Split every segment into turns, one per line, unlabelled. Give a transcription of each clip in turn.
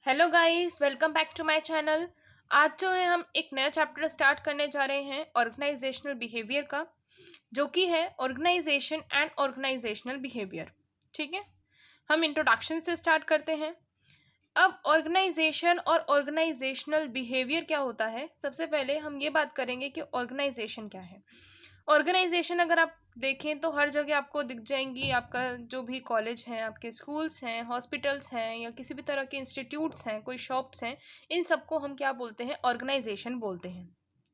Hello guys, welcome back to my channel. आज जो है हम एक नया चैप्टर स्टार्ट करने जा रहे हैं ऑर्गेनाइजेशनल बिहेवियर का, जो कि है ऑर्गेनाइजेशन एंड ऑर्गेनाइजेशनल बिहेवियर। ठीक है, हम इंट्रोडक्शन से स्टार्ट करते हैं। अब ऑर्गेनाइजेशन और ऑर्गेनाइजेशनल बिहेवियर क्या होता है, सबसे पहले हम ये बात करेंगे कि ऑर्गेनाइजेशन क्या है। ऑर्गेनाइजेशन अगर आप देखें तो हर जगह आपको दिख जाएंगी। आपका जो भी कॉलेज है, आपके स्कूल्स हैं, हॉस्पिटल्स हैं, या किसी भी तरह के इंस्टीट्यूट्स हैं, कोई शॉप्स हैं, इन सबको हम क्या बोलते हैं? ऑर्गेनाइजेशन बोलते हैं।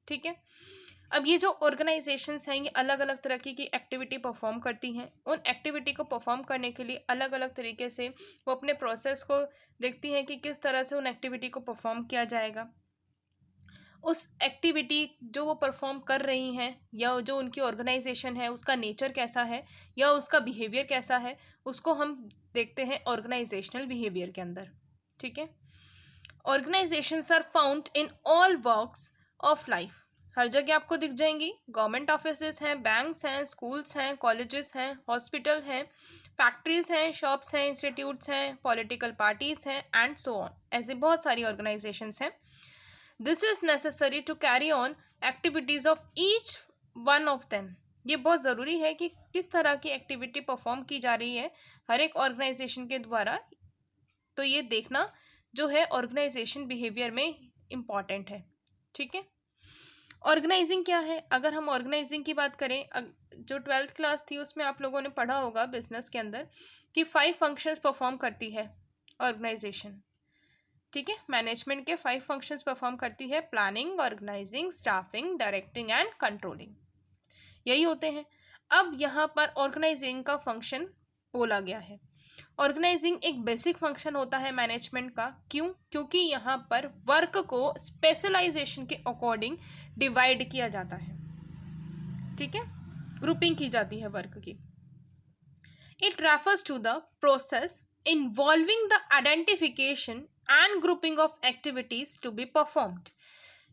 ठीक है। अब ये जो ऑर्गेनाइजेशंस हैं, ये अलग अलग तरह की एक्टिविटी परफॉर्म करती हैं। उन एक्टिविटी को परफॉर्म करने के लिए अलग अलग तरीके से वो अपने प्रोसेस को देखती हैं कि किस तरह से उन एक्टिविटी को परफॉर्म किया जाएगा। उस एक्टिविटी जो वो परफॉर्म कर रही हैं, या जो उनकी ऑर्गेनाइजेशन है उसका नेचर कैसा है, या उसका बिहेवियर कैसा है, उसको हम देखते हैं ऑर्गेनाइजेशनल बिहेवियर के अंदर। ठीक है। Organisations are found in all works of life. हर जगह आपको दिख जाएंगी। गवर्नमेंट ऑफिसेज हैं, बैंक्स हैं, स्कूल्स हैं, कॉलेजेस हैं, हॉस्पिटल हैं, फैक्ट्रीज हैं, शॉप्स हैं, इंस्टीट्यूट्स हैं, पॉलिटिकल पार्टीज हैं, एंड सो ऑन। ऐसे बहुत सारी ऑर्गेनाइजेशंस हैं। This is necessary to carry on activities of each one of them. ये बहुत ज़रूरी है कि किस तरह की एक्टिविटी परफॉर्म की जा रही है हर एक ऑर्गेनाइजेशन के द्वारा। तो ये देखना जो है ऑर्गेनाइजेशन बिहेवियर में इम्पॉर्टेंट है। ठीक है। ऑर्गेनाइजिंग क्या है? अगर हम ऑर्गेनाइजिंग की बात करें, जो 12th क्लास थी उसमें आप लोगों ने पढ़ा होगा बिजनेस के अंदर कि 5 फंक्शंस परफॉर्म करती है ऑर्गेनाइजेशन। ठीक है। मैनेजमेंट के 5 फंक्शंस परफॉर्म करती है: planning, organising, staffing, directing and controlling. यही होते हैं। अब यहाँ पर ऑर्गेनाइजिंग का फंक्शन बोला गया है। ऑर्गेनाइजिंग एक बेसिक फंक्शन होता है मैनेजमेंट का। क्यों? क्योंकि यहाँ पर वर्क को स्पेशलाइजेशन के अकॉर्डिंग डिवाइड किया जाता है। ठीक है, ग्रुपिंग की जाती है वर्क की। It refers to the process involving the identification and grouping of activities to be performed.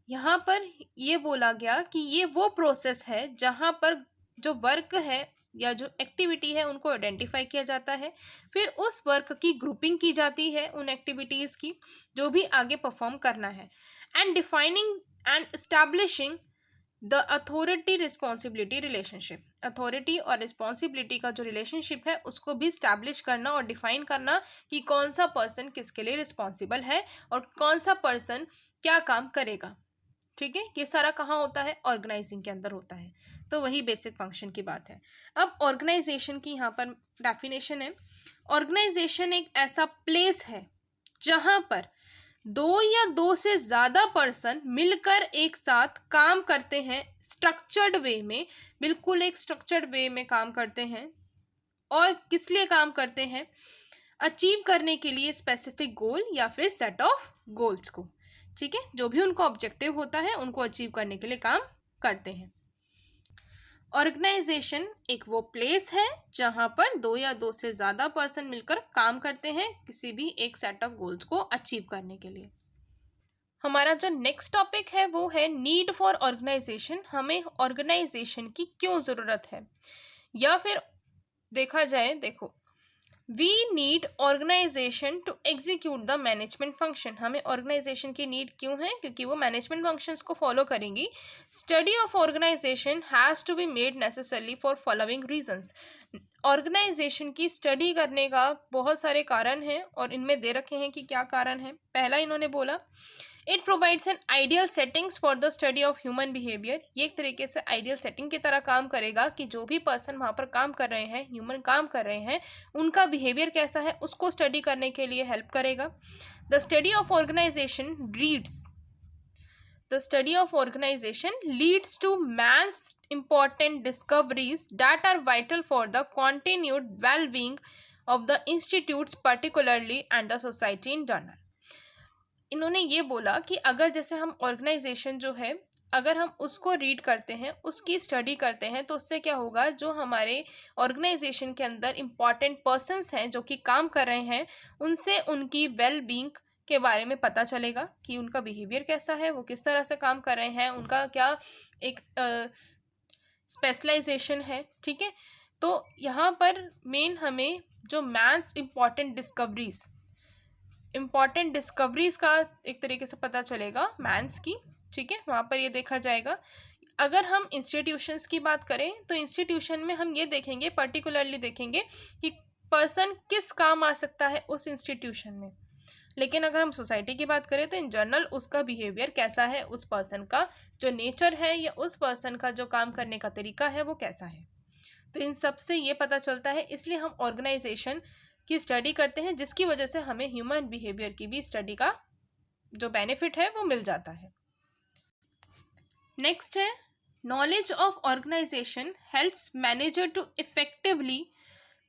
यहाँ पर ये बोला गया कि ये वो प्रोसेस है जहाँ पर जो वर्क है या जो एक्टिविटी है उनको आइडेंटिफाई किया जाता है, फिर उस वर्क की ग्रुपिंग की जाती है उन एक्टिविटीज़ की जो भी आगे परफॉर्म करना है, and defining and establishing the authority responsibility relationship. Authority और रिस्पॉन्सिबिलिटी का जो रिलेशनशिप है उसको भी स्टैब्लिश करना और डिफाइन करना कि कौन सा पर्सन किसके लिए रिस्पॉन्सिबल है और कौन सा पर्सन क्या काम करेगा। ठीक है, ये सारा कहाँ होता है? ऑर्गेनाइजिंग के अंदर होता है। तो वही बेसिक फंक्शन की बात है। अब ऑर्गेनाइजेशन की यहाँ पर डेफिनेशन है। ऑर्गेनाइजेशन एक ऐसा प्लेस है जहाँ पर 2 या 2 से ज़्यादा पर्सन मिलकर एक साथ काम करते हैं स्ट्रक्चर्ड वे में। बिल्कुल एक स्ट्रक्चर्ड वे में काम करते हैं। और किस लिए काम करते हैं? अचीव करने के लिए स्पेसिफिक गोल या फिर सेट ऑफ गोल्स को। ठीक है, जो भी उनको ऑब्जेक्टिव होता है उनको अचीव करने के लिए काम करते हैं। ऑर्गेनाइजेशन एक वो प्लेस है जहां पर 2 या 2 से ज़्यादा पर्सन मिलकर काम करते हैं किसी भी एक सेट ऑफ गोल्स को अचीव करने के लिए। हमारा जो नेक्स्ट टॉपिक है वो है नीड फॉर ऑर्गेनाइजेशन। हमें ऑर्गेनाइजेशन की क्यों ज़रूरत है, या फिर देखा जाए, देखो, we need organisation to execute the management function. हमें ऑर्गेनाइजेशन की नीड क्यों है? क्योंकि वो मैनेजमेंट फंक्शंस को फॉलो करेंगी। Study of organisation has to be made necessarily for following reasons. Organisation की स्टडी करने का बहुत सारे कारण हैं और इनमें दे रखे हैं कि क्या कारण है। पहला इन्होंने बोला, it provides an ideal settings for the study of human behaviour. ये एक तरीके से आइडियल सेटिंग की तरह काम करेगा कि जो भी पर्सन वहाँ पर काम कर रहे हैं, ह्यूमन काम कर रहे हैं, उनका बिहेवियर कैसा है उसको स्टडी करने के लिए हेल्प करेगा। The study of organisation reads The study of organization leads to man's important discoveries that are vital for the continued well-being of the institutes particularly and the society in general. इन्होंने ये बोला कि अगर जैसे हम organisation जो है अगर हम उसको रीड करते हैं, उसकी स्टडी करते हैं, तो उससे क्या होगा, जो हमारे ऑर्गेनाइजेशन के अंदर इम्पॉर्टेंट पर्सन्स हैं जो कि काम कर रहे हैं, उनसे उनकी वेल बीइंग के बारे में पता चलेगा कि उनका बिहेवियर कैसा है, वो किस तरह से काम कर रहे हैं, उनका क्या एक स्पेशलाइजेशन है। ठीक है, तो यहाँ पर मेन हमें जो maths important discoveries important discoveries का एक तरीके से पता चलेगा मैंस की, ठीक है, वहाँ पर ये देखा जाएगा। अगर हम इंस्टीट्यूशंस की बात करें तो इंस्टीट्यूशन में हम ये देखेंगे, पर्टिकुलरली देखेंगे कि पर्सन किस काम आ सकता है उस इंस्टीट्यूशन में। लेकिन अगर हम सोसाइटी की बात करें तो इन जनरल उसका बिहेवियर कैसा है, उस पर्सन का जो नेचर है या उस पर्सन का जो काम करने का तरीका है वो कैसा है। तो इन सब से ये पता चलता है, इसलिए हम ऑर्गेनाइजेशन की स्टडी करते हैं, जिसकी वजह से हमें ह्यूमन बिहेवियर की भी स्टडी का जो बेनिफिट है वो मिल जाता है। नेक्स्ट है knowledge of organisation helps manager to effectively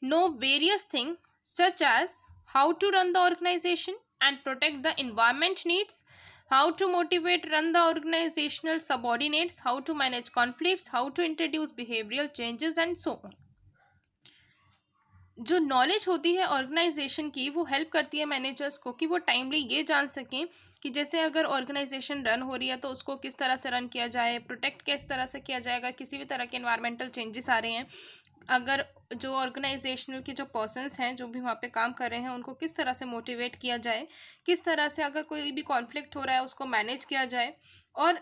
know various things such as how to run the organization and protect the environment needs, how to motivate run the organizational subordinates, how to manage conflicts, how to introduce behavioral changes and so on. जो knowledge होती है organisation की वो help करती है managers को कि वो टाइमली ये जान सकें कि जैसे अगर ऑर्गेनाइजेशन रन हो रही है तो उसको किस तरह से रन किया जाए, प्रोटेक्ट किस तरह से किया जाएगा, किसी भी तरह के एनवायरमेंटल चेंजेस आ रहे हैं, अगर जो ऑर्गेनाइजेशनल के जो पर्सन्स हैं जो भी वहाँ पे काम कर रहे हैं उनको किस तरह से मोटिवेट किया जाए, किस तरह से अगर कोई भी कॉन्फ्लिक्ट हो रहा है उसको मैनेज किया जाए, और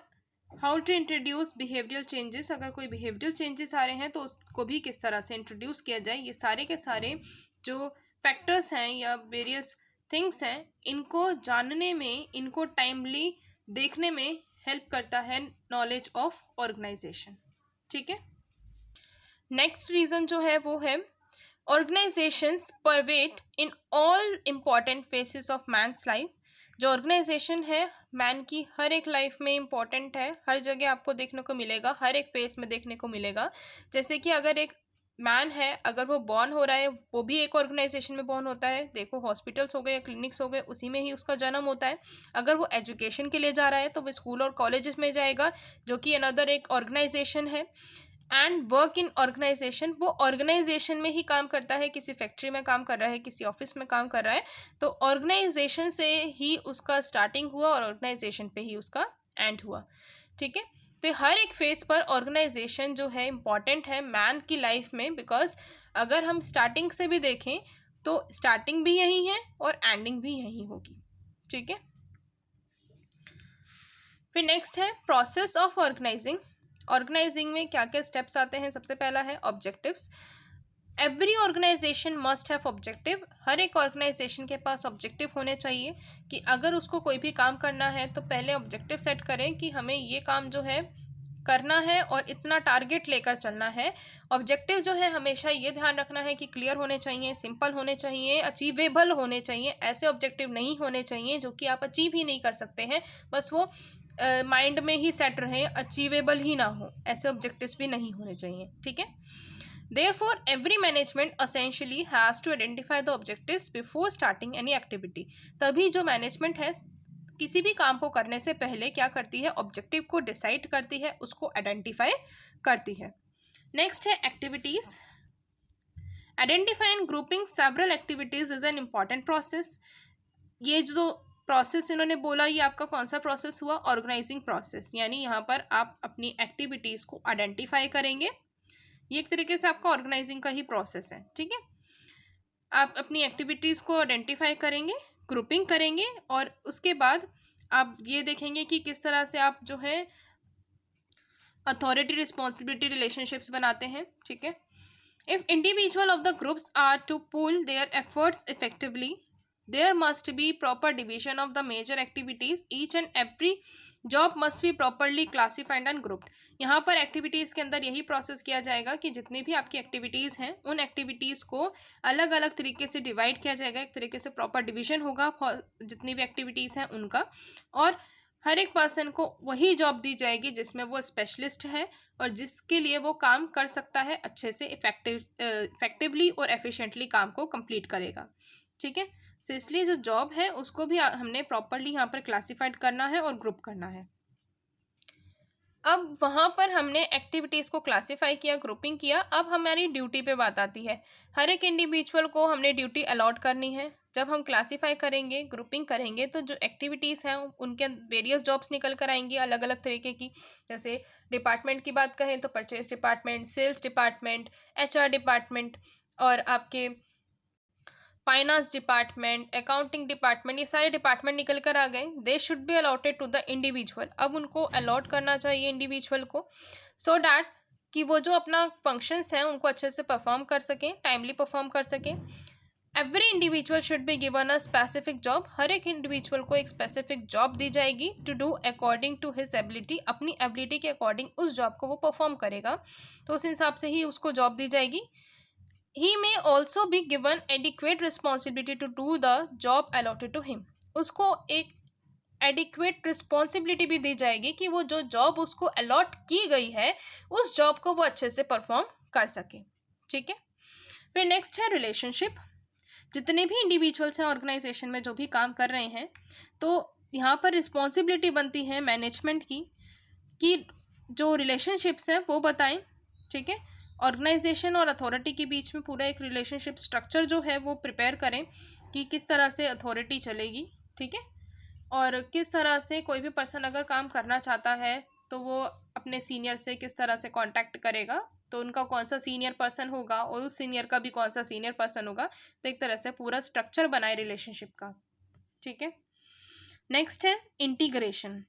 how to introduce behavioural changes, अगर कोई बिहेवियरल चेंजेस आ रहे हैं तो उसको भी किस तरह से इंट्रोड्यूस किया जाए। ये सारे के सारे जो फैक्टर्स हैं या वेरियस थिंग्स हैं इनको जानने में, इनको टाइमली देखने में हेल्प करता है नॉलेज ऑफ ऑर्गेनाइजेशन, ठीक है। नेक्स्ट रीज़न जो है वो है organisations pervade in all important phases of man's life. जो ऑर्गेनाइजेशन है मैन की हर एक लाइफ में इम्पॉर्टेंट है, हर जगह आपको देखने को मिलेगा, हर एक फेस में देखने को मिलेगा। जैसे कि अगर एक मैन है, अगर वो बॉर्न हो रहा है वो भी एक ऑर्गेनाइजेशन में बॉर्न होता है। देखो हॉस्पिटल्स हो गए या क्लिनिक्स हो गए, उसी में ही उसका जन्म होता है। अगर वो एजुकेशन के लिए जा रहा है तो वो स्कूल और कॉलेजेस में जाएगा, जो कि अनदर एक ऑर्गेनाइजेशन है। एंड वर्क इन ऑर्गेनाइजेशन, वो ऑर्गेनाइजेशन में ही काम करता है, किसी फैक्ट्री में काम कर रहा है, किसी ऑफिस में काम कर रहा है, तो ऑर्गेनाइजेशन से ही उसका स्टार्टिंग हुआ और ऑर्गेनाइजेशन पे ही उसका एंड हुआ, ठीक है। तो हर एक फेज पर ऑर्गेनाइजेशन जो है इम्पॉर्टेंट है मैन की लाइफ में, बिकॉज अगर हम स्टार्टिंग से भी देखें तो स्टार्टिंग भी यही है और एंडिंग भी यही होगी, ठीक है। फिर नेक्स्ट है प्रोसेस ऑफ ऑर्गेनाइजिंग। ऑर्गेनाइजिंग में क्या क्या स्टेप्स आते हैं। सबसे पहला है objectives. Every organisation must have objective. हर एक ऑर्गेनाइजेशन के पास ऑब्जेक्टिव होने चाहिए कि अगर उसको कोई भी काम करना है तो पहले ऑब्जेक्टिव सेट करें कि हमें ये काम जो है करना है और इतना टारगेट लेकर चलना है। ऑब्जेक्टिव जो है हमेशा ये ध्यान रखना है कि क्लियर होने चाहिए, सिंपल होने चाहिए, अचीवेबल होने चाहिए। ऐसे ऑब्जेक्टिव नहीं होने चाहिए जो कि आप अचीव ही नहीं कर सकते हैं, बस वो माइंड में ही सेट रहे, अचीवेबल ही ना हो, ऐसे ऑब्जेक्टिव्स भी नहीं होने चाहिए, ठीक है। Therefore, every management essentially has to identify the objectives before starting any activity. तभी जो मैनेजमेंट है किसी भी काम को करने से पहले क्या करती है, ऑब्जेक्टिव को डिसाइड करती है, उसको आइडेंटिफाई करती है। नेक्स्ट है activities. Identify and grouping several activities is an important process. ये जो प्रोसेस इन्होंने बोला ये आपका कौन सा प्रोसेस हुआ, ऑर्गेनाइजिंग प्रोसेस। यानी यहाँ पर आप अपनी एक्टिविटीज को आइडेंटिफाई करेंगे, ये एक तरीके से आपका ऑर्गेनाइजिंग का ही प्रोसेस है, ठीक है। आप अपनी एक्टिविटीज़ को आइडेंटिफाई करेंगे, ग्रुपिंग करेंगे और उसके बाद आप ये देखेंगे कि किस तरह से आप जो है अथॉरिटी रिस्पॉन्सिबिलिटी रिलेशनशिप्स बनाते हैं, ठीक है। If individual of the groups are to pool their efforts effectively there must be proper division of the major activities, each and every job must be properly classified and grouped. यहाँ पर activities के अंदर यही process किया जाएगा कि जितनी भी आपकी एक्टिविटीज़ हैं उन एक्टिविटीज़ को अलग अलग तरीके से डिवाइड किया जाएगा, एक तरीके से प्रॉपर डिवीजन होगा जितनी भी एक्टिविटीज़ हैं उनका, और हर एक पर्सन को वही जॉब दी जाएगी जिसमें वो स्पेशलिस्ट है और जिसके लिए वो काम कर सकता है, अच्छे से इफेक्टिवली और एफिशिएंटली काम को कंप्लीट करेगा, ठीक है। सो इसलिए जो जॉब है उसको भी हमने प्रॉपरली यहाँ पर क्लासिफाइड करना है और ग्रुप करना है। अब वहाँ पर हमने एक्टिविटीज़ को क्लासिफाई किया, ग्रुपिंग किया, अब हमारी ड्यूटी पे बात आती है। हर एक इंडिविजुअल को हमने ड्यूटी अलॉट करनी है। जब हम क्लासिफाई करेंगे, ग्रुपिंग करेंगे तो जो एक्टिविटीज़ हैं उनके वेरियस जॉब्स निकल कर आएंगी अलग अलग तरीके की। जैसे डिपार्टमेंट की बात करें तो purchase department, sales department, HR department और आपके फाइनेंस डिपार्टमेंट, अकाउंटिंग डिपार्टमेंट, ये सारे डिपार्टमेंट निकल कर आ गए। They should be allotted to the individual. अब उनको अलॉट करना चाहिए इंडिविजुअल को, सो डैट कि वो जो अपना फंक्शंस हैं उनको अच्छे से परफॉर्म कर सकें, टाइमली परफॉर्म कर सकें। Every individual should be given a specific job. हर एक इंडिविजुअल को एक स्पेसिफिक जॉब दी जाएगी to do according to his ability. अपनी एबिलिटी के अकॉर्डिंग उस जॉब को वो परफॉर्म करेगा, तो उस हिसाब से ही उसको जॉब दी जाएगी। He may also be given adequate responsibility to do the job allotted to him. उसको एक एडिक्वेट रिस्पॉन्सिबिलिटी भी दी जाएगी कि वो जो जॉब उसको अलॉट की गई है उस जॉब को वो अच्छे से परफॉर्म कर सके। ठीक है, फिर नेक्स्ट है रिलेशनशिप। जितने भी इंडिविजुअल्स हैं ऑर्गेनाइजेशन में जो भी काम कर रहे हैं, तो यहाँ पर रिस्पॉन्सिबिलिटी बनती है मैनेजमेंट की कि जो रिलेशनशिप्स हैं वो बताएं। ठीक है, ऑर्गेनाइजेशन और अथॉरिटी के बीच में पूरा एक रिलेशनशिप स्ट्रक्चर जो है वो प्रिपेयर करें कि किस तरह से अथॉरिटी चलेगी। ठीक है, और किस तरह से कोई भी पर्सन अगर काम करना चाहता है तो वो अपने सीनियर से किस तरह से कांटेक्ट करेगा, तो उनका कौन सा सीनियर पर्सन होगा और उस सीनियर का भी कौन सा सीनियर पर्सन होगा, तो एक तरह से पूरा स्ट्रक्चर बनाए रिलेशनशिप का। ठीक है, नेक्स्ट है integration.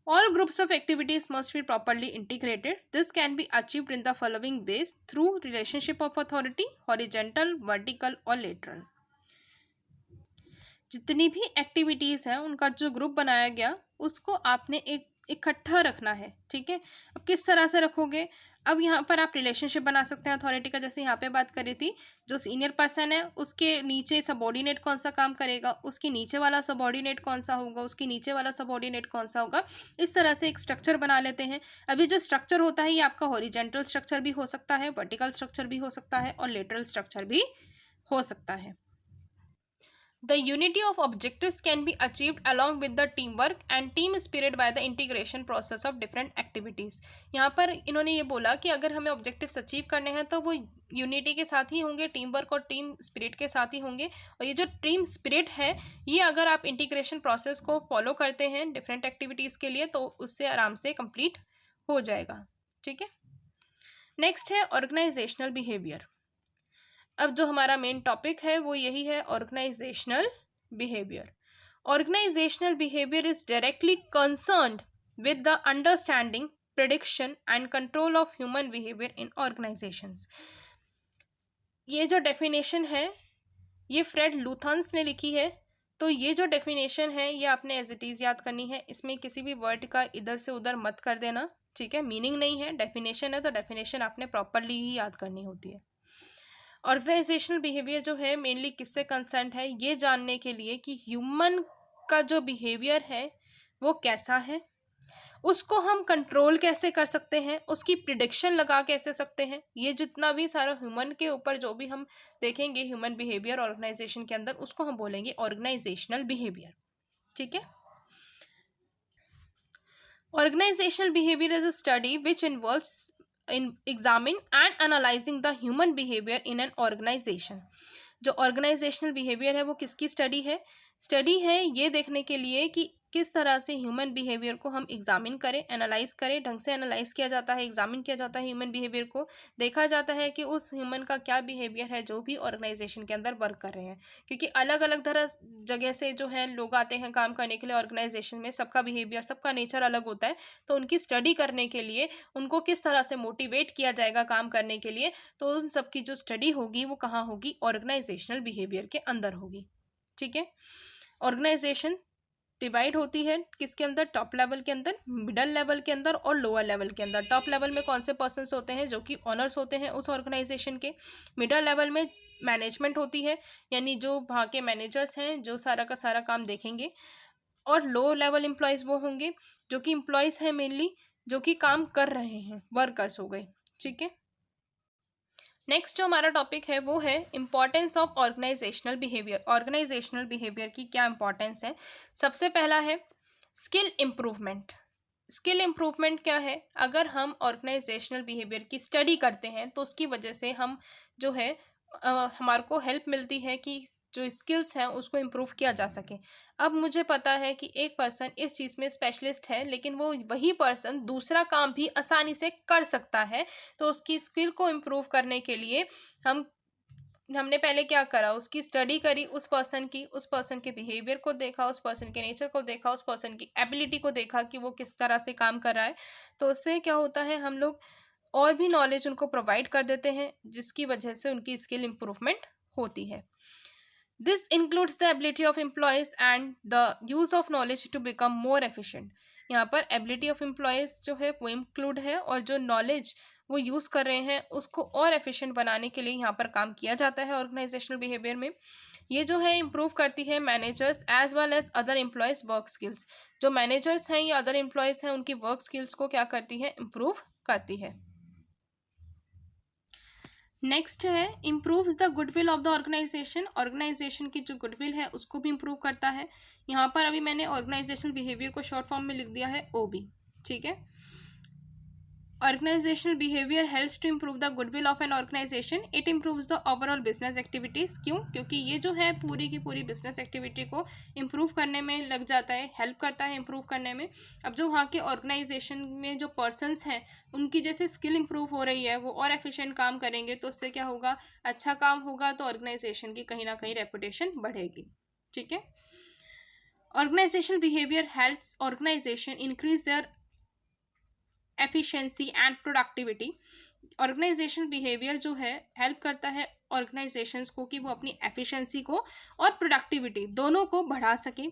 All groups of activities must be properly integrated. This can be achieved in the following ways: through relationship of authority, horizontal, vertical और lateral. जितनी भी एक्टिविटीज़ हैं उनका जो ग्रुप बनाया गया उसको आपने एक इकट्ठा रखना है। ठीक है, अब किस तरह से रखोगे? अब यहाँ पर आप रिलेशनशिप बना सकते हैं अथॉरिटी का, जैसे यहाँ पे बात करी थी। जो सीनियर पर्सन है उसके नीचे सबॉर्डिनेट कौन सा काम करेगा, उसके नीचे वाला सबॉर्डिनेट कौन सा होगा, उसके नीचे वाला सबॉर्डिनेट कौन सा होगा, इस तरह से एक स्ट्रक्चर बना लेते हैं। अभी जो स्ट्रक्चर होता है ये आपका हॉरिजेंटल स्ट्रक्चर भी हो सकता है, वर्टिकल स्ट्रक्चर भी हो सकता है और लेटरल स्ट्रक्चर भी हो सकता है। The unity of objectives can be achieved along with the teamwork and team spirit by the integration process of different activities. यहाँ पर इन्होंने ये बोला कि अगर हमें ऑब्जेक्टिव्स अचीव करने हैं तो वो यूनिटी के साथ ही होंगे, टीम वर्क और टीम स्पिरिट के साथ ही होंगे। और ये जो टीम स्पिरिट है ये अगर आप इंटीग्रेशन प्रोसेस को फॉलो करते हैं डिफरेंट एक्टिविटीज़ के लिए तो उससे आराम से कंप्लीट हो जाएगा। ठीक है, नेक्स्ट है ऑर्गेनाइजेशनल बिहेवियर। अब जो हमारा मेन टॉपिक है वो यही है, organisational behaviour. Organisational behaviour is directly concerned with the understanding, prediction and control of human behaviour in organisations. ये जो डेफिनेशन है ये फ्रेड लुथन्स ने लिखी है। तो ये जो डेफिनेशन है ये आपने एज इट इज़ याद करनी है, इसमें किसी भी वर्ड का इधर से उधर मत कर देना। ठीक है, मीनिंग नहीं है, डेफिनेशन है तो डेफिनेशन आपने प्रॉपरली ही याद करनी होती है। ऑर्गेनाइजेशनल बिहेवियर जो है मेनली किससे कंसर्न है, ये जानने के लिए कि ह्यूमन का जो बिहेवियर है वो कैसा है, उसको हम कंट्रोल कैसे कर सकते हैं, उसकी प्रिडिक्शन लगा कैसे सकते हैं। ये जितना भी सारा ह्यूमन के ऊपर जो भी हम देखेंगे ह्यूमन बिहेवियर ऑर्गेनाइजेशन के अंदर, उसको हम बोलेंगे ऑर्गेनाइजेशनल बिहेवियर। ठीक है, organisational behaviour is a study which involves in examine and analyzing the human behavior in an organization. जो ऑर्गेनाइजेशनल बिहेवियर है वो किसकी स्टडी है ये देखने के लिए कि किस तरह से ह्यूमन बिहेवियर को हम एग्जामिन करें, एनालाइज करें। ढंग से एनालाइज किया जाता है, एग्जामिन किया जाता है ह्यूमन बिहेवियर को, देखा जाता है कि उस ह्यूमन का क्या बिहेवियर है जो भी ऑर्गेनाइजेशन के अंदर वर्क कर रहे हैं। क्योंकि अलग अलग तरह जगह से जो है लोग आते हैं काम करने के लिए ऑर्गेनाइजेशन में, सबका बिहेवियर, सबका नेचर अलग होता है। तो उनकी स्टडी करने के लिए उनको किस तरह से मोटिवेट किया जाएगा काम करने के लिए, तो उन सब की जो स्टडी होगी वो कहाँ होगी, ऑर्गेनाइजेशनल बिहेवियर के अंदर होगी। ठीक है, ऑर्गेनाइजेशन डिवाइड होती है किसके अंदर, टॉप लेवल के अंदर, मिडल लेवल के अंदर और लोअर लेवल के अंदर। टॉप लेवल में कौन से पर्सन्स होते हैं, जो कि ऑनर्स होते हैं उस ऑर्गेनाइजेशन के। मिडल लेवल में मैनेजमेंट होती है, यानी जो वहाँ के मैनेजर्स हैं जो सारा का सारा काम देखेंगे। और लो लेवल एम्प्लॉयज़ वो होंगे जो कि एम्प्लॉयज़ हैं मेनली, जो कि काम कर रहे हैं, वर्कर्स हो गए। ठीक है, नेक्स्ट जो हमारा टॉपिक है वो है importance of organisational behaviour. Organisational behaviour की क्या इंपॉर्टेंस है? सबसे पहला है स्किल इम्प्रूवमेंट। स्किल इम्प्रूवमेंट क्या है? अगर हम ऑर्गेनाइजेशनल बिहेवियर की स्टडी करते हैं तो उसकी वजह से हम जो है हमारे को हेल्प मिलती है कि जो स्किल्स हैं उसको इम्प्रूव किया जा सके। अब मुझे पता है कि एक पर्सन इस चीज़ में स्पेशलिस्ट है लेकिन वो वही पर्सन दूसरा काम भी आसानी से कर सकता है, तो उसकी स्किल को इम्प्रूव करने के लिए हम हमने पहले क्या करा, उसकी स्टडी करी, उस पर्सन के बिहेवियर को देखा, उस पर्सन के नेचर को देखा, उस पर्सन की एबिलिटी को देखा कि वो किस तरह से काम कर रहा है। तो उससे क्या होता है, हम लोग और भी नॉलेज उनको प्रोवाइड कर देते हैं, जिसकी वजह से उनकी स्किल इम्प्रूवमेंट होती है। This includes the ability of employees and the use of knowledge to become more efficient. यहाँ पर एबिलिटी ऑफ एम्प्लॉयज जो है वो इंक्लूड है, और जो नॉलेज वो यूज़ कर रहे हैं उसको और एफिशिएंट बनाने के लिए यहाँ पर काम किया जाता है ऑर्गेनाइजेशनल बिहेवियर में। ये जो है इम्प्रूव करती है managers as well as other employees work skills. जो मैनेजर्स हैं या अदर एम्प्लॉयज़ हैं उनकी वर्क स्किल्स को क्या करती है, इम्प्रूव करती है। नेक्स्ट है improves the goodwill of the organisation. Organisation की जो गुडविल है उसको भी इम्प्रूव करता है। यहाँ पर अभी मैंने ऑर्गेनाइजेशनल बिहेवियर को शॉर्ट फॉर्म में लिख दिया है OB, ठीक है। Organizational behavior helps to improve the goodwill of an organization. It improves the overall business activities. क्यों? क्योंकि ये जो है पूरी की पूरी बिजनेस एक्टिविटी को इम्प्रूव करने में लग जाता है, हेल्प करता है इम्प्रूव करने में। अब जो वहाँ के ऑर्गेनाइजेशन में जो पर्सनस हैं उनकी जैसे स्किल इम्प्रूव हो रही है, वो और एफिशिएंट काम करेंगे, तो उससे क्या होगा, अच्छा काम होगा, तो ऑर्गेनाइजेशन की कहीं ना कहीं रेपुटेशन बढ़ेगी, ठीक है। Organisational behaviour helps organisation increase their efficiency and productivity. Organisation behaviour जो है हेल्प करता है ऑर्गेनाइजेशंस को कि वो अपनी एफिशिएंसी को और प्रोडक्टिविटी दोनों को बढ़ा सके।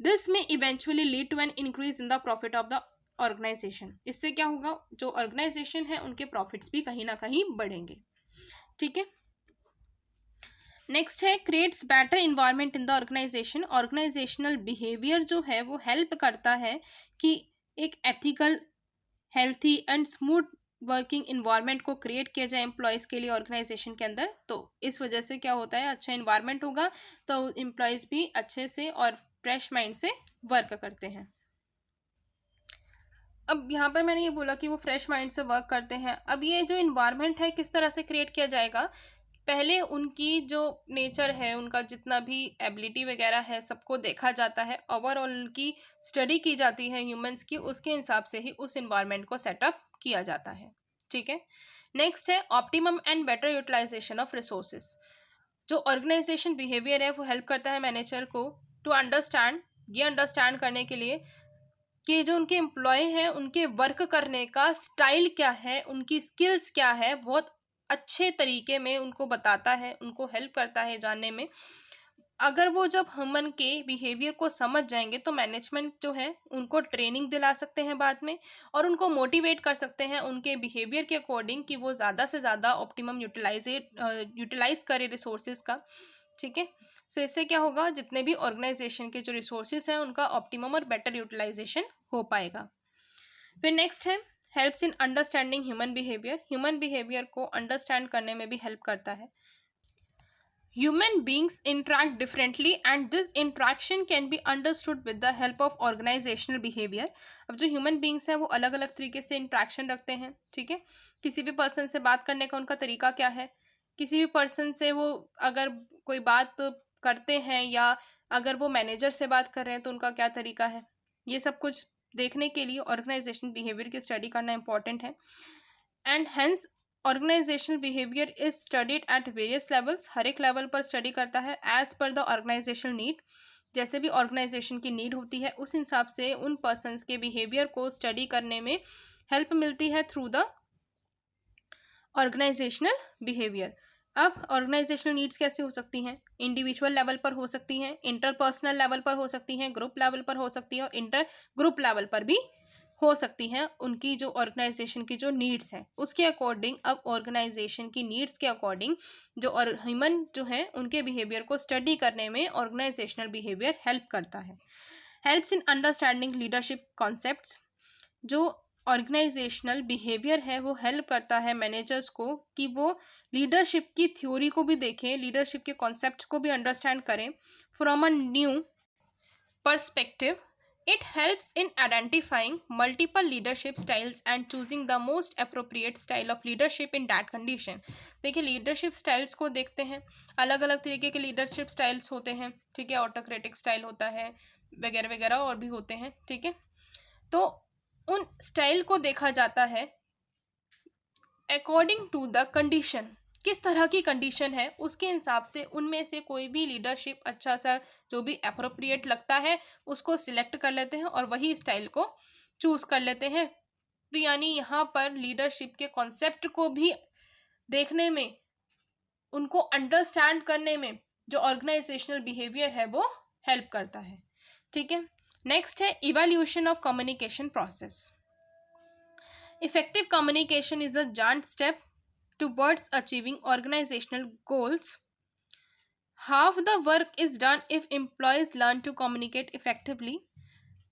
This may eventually lead to an increase in the profit of the organisation. इससे क्या होगा, जो ऑर्गेनाइजेशन है उनके प्रॉफिट्स भी कहीं ना कहीं बढ़ेंगे, ठीक है। नेक्स्ट है creates better environment in the organisation. Organisational behaviour जो है वो हेल्प करता है कि एक ethical, healthy and smooth working environment को क्रिएट किया जाए एम्प्लॉयज़ के लिए ऑर्गेनाइजेशन के अंदर। तो इस वजह से क्या होता है, अच्छा इन्वायरमेंट होगा तो एम्प्लॉयज़ भी अच्छे से और फ्रेश माइंड से वर्क करते हैं। अब यहाँ पर मैंने ये बोला कि वो फ्रेश माइंड से वर्क करते हैं। अब ये जो इन्वायरमेंट है किस तरह से क्रिएट किया जाएगा, पहले उनकी जो नेचर है, उनका जितना भी एबिलिटी वगैरह है सबको देखा जाता है, ओवरऑल उनकी स्टडी की जाती है ह्यूमंस की, उसके हिसाब से ही उस इन्वायरमेंट को सेटअप किया जाता है, ठीक है। नेक्स्ट है optimum and better utilisation of resources. जो ऑर्गेनाइजेशन बिहेवियर है वो हेल्प करता है मैनेजर को टू अंडरस्टैंड, ये अंडरस्टैंड करने के लिए कि जो उनके एम्प्लॉय हैं उनके वर्क करने का स्टाइल क्या है, उनकी स्किल्स क्या है, बहुत अच्छे तरीके में उनको बताता है, उनको हेल्प करता है जानने में। अगर वो जब ह्यूमन के बिहेवियर को समझ जाएंगे तो मैनेजमेंट जो है उनको ट्रेनिंग दिला सकते हैं बाद में, और उनको मोटिवेट कर सकते हैं उनके बिहेवियर के अकॉर्डिंग कि वो ज़्यादा से ज़्यादा ऑप्टिमम यूटिलाइज करे रिसोर्सेज का, ठीक है। सो इससे क्या होगा, जितने भी ऑर्गेनाइजेशन के जो रिसोर्सेज हैं उनका ऑप्टिमम और बेटर यूटिलाइजेशन हो पाएगा। फिर नेक्स्ट है helps in understanding human behaviour. Human behaviour को अंडरस्टैंड करने में भी हेल्प करता है। Human beings interact differently and this interaction can be understood with the help of organisational behaviour. अब जो ह्यूमन बींग्स हैं वो अलग अलग तरीके से इंट्रैक्शन रखते हैं, ठीक है। किसी भी पर्सन से बात करने का उनका तरीका क्या है, किसी भी पर्सन से वो अगर कोई बात करते हैं या अगर वो मैनेजर से बात कर रहे हैं तो उनका क्या तरीका है, ये सब कुछ देखने के लिए ऑर्गेनाइजेशनल बिहेवियर की स्टडी करना इंपॉर्टेंट है। And hence organisational behaviour is studied at various levels. हर एक लेवल पर स्टडी करता है as per the organisational need. जैसे भी ऑर्गेनाइजेशन की नीड होती है उस हिसाब से उन पर्सनस के बिहेवियर को स्टडी करने में हेल्प मिलती है थ्रू द ऑर्गेनाइजेशनल बिहेवियर। अब ऑर्गेनाइजेशनल नीड्स कैसे हो सकती हैं, इंडिविजुअल लेवल पर हो सकती हैं, इंटरपर्सनल लेवल पर हो सकती हैं, ग्रुप लेवल पर हो सकती है, और इंटर ग्रुप लेवल पर भी हो सकती हैं। उनकी जो ऑर्गेनाइजेशन की जो नीड्स हैं उसके अकॉर्डिंग, अब ऑर्गेनाइजेशन की नीड्स के अकॉर्डिंग जो ह्यूमन जो है उनके बिहेवियर को स्टडी करने में ऑर्गेनाइजेशनल बिहेवियर हेल्प करता है। Helps in understanding leadership concepts. जो ऑर्गेनाइजेशनल बिहेवियर है वो हेल्प करता है मैनेजर्स को कि वो लीडरशिप की थ्योरी को भी देखें, लीडरशिप के कॉन्सेप्ट को भी अंडरस्टैंड करें from a new perspective. It helps in identifying multiple leadership styles and choosing the most appropriate style of leadership in that condition. देखिए लीडरशिप स्टाइल्स को देखते हैं, अलग अलग तरीके के लीडरशिप स्टाइल्स होते हैं, ठीक है। ऑटोक्रेटिक स्टाइल होता है वगैरह वगैरह और भी होते हैं, ठीक है। तो उन स्टाइल को देखा जाता है अकॉर्डिंग टू द कंडीशन किस तरह की कंडीशन है उसके हिसाब से उनमें से कोई भी लीडरशिप अच्छा सा जो भी अप्रोप्रिएट लगता है उसको सिलेक्ट कर लेते हैं और वही स्टाइल को चूज कर लेते हैं। तो यानी यहाँ पर लीडरशिप के कॉन्सेप्ट को भी देखने में, उनको अंडरस्टैंड करने में जो ऑर्गेनाइजेशनल बिहेवियर है वो हेल्प करता है। ठीक है, नेक्स्ट है evaluation of communication process. Effective communication is a joint step towards achieving organisational goals. Half the work is done if employees learn to communicate effectively.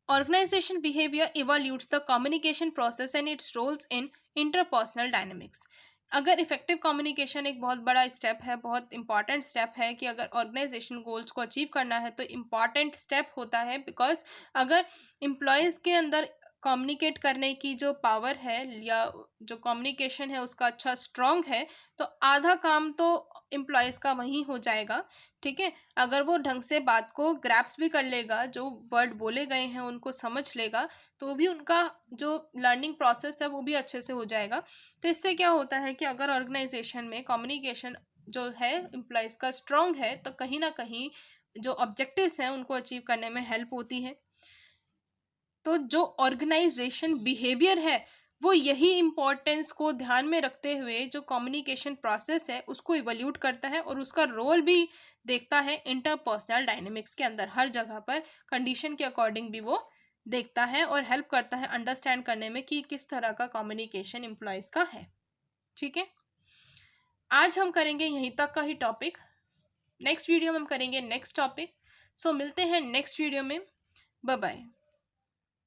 Organization behavior evaluates the communication process and its roles in interpersonal dynamics. अगर effective communication एक बहुत बड़ा step है, बहुत important step है कि अगर organisation goals को अचीव करना है तो इम्पॉर्टेंट स्टेप होता है, बिकॉज अगर एम्प्लॉयज़ के अंदर कम्युनिकेट करने की जो पावर है या जो कम्युनिकेशन है उसका अच्छा स्ट्रॉन्ग है तो आधा काम तो एम्प्लॉयज़ का वहीं हो जाएगा। ठीक है, अगर वो ढंग से बात को ग्रैप्स भी कर लेगा, जो वर्ड बोले गए हैं उनको समझ लेगा, तो भी उनका जो लर्निंग प्रोसेस है वो भी अच्छे से हो जाएगा। तो इससे क्या होता है कि अगर ऑर्गेनाइजेशन में कम्युनिकेशन जो है एम्प्लॉयज़ का स्ट्रॉन्ग है तो कहीं ना कहीं जो ऑब्जेक्टिव्स हैं उनको अचीव करने में हेल्प होती है। तो जो ऑर्गेनाइजेशन बिहेवियर है वो यही इम्पोर्टेंस को ध्यान में रखते हुए जो कम्युनिकेशन प्रोसेस है उसको इवोल्यूट करता है और उसका रोल भी देखता है इंटरपर्सनल डायनेमिक्स के अंदर, हर जगह पर कंडीशन के अकॉर्डिंग भी वो देखता है और हेल्प करता है अंडरस्टैंड करने में कि किस तरह का कम्युनिकेशन एम्प्लॉयज़ का है। ठीक है, आज हम करेंगे यहीं तक का ही टॉपिक। नेक्स्ट वीडियो में हम करेंगे नेक्स्ट टॉपिक। सो मिलते हैं नेक्स्ट वीडियो में। Bye bye.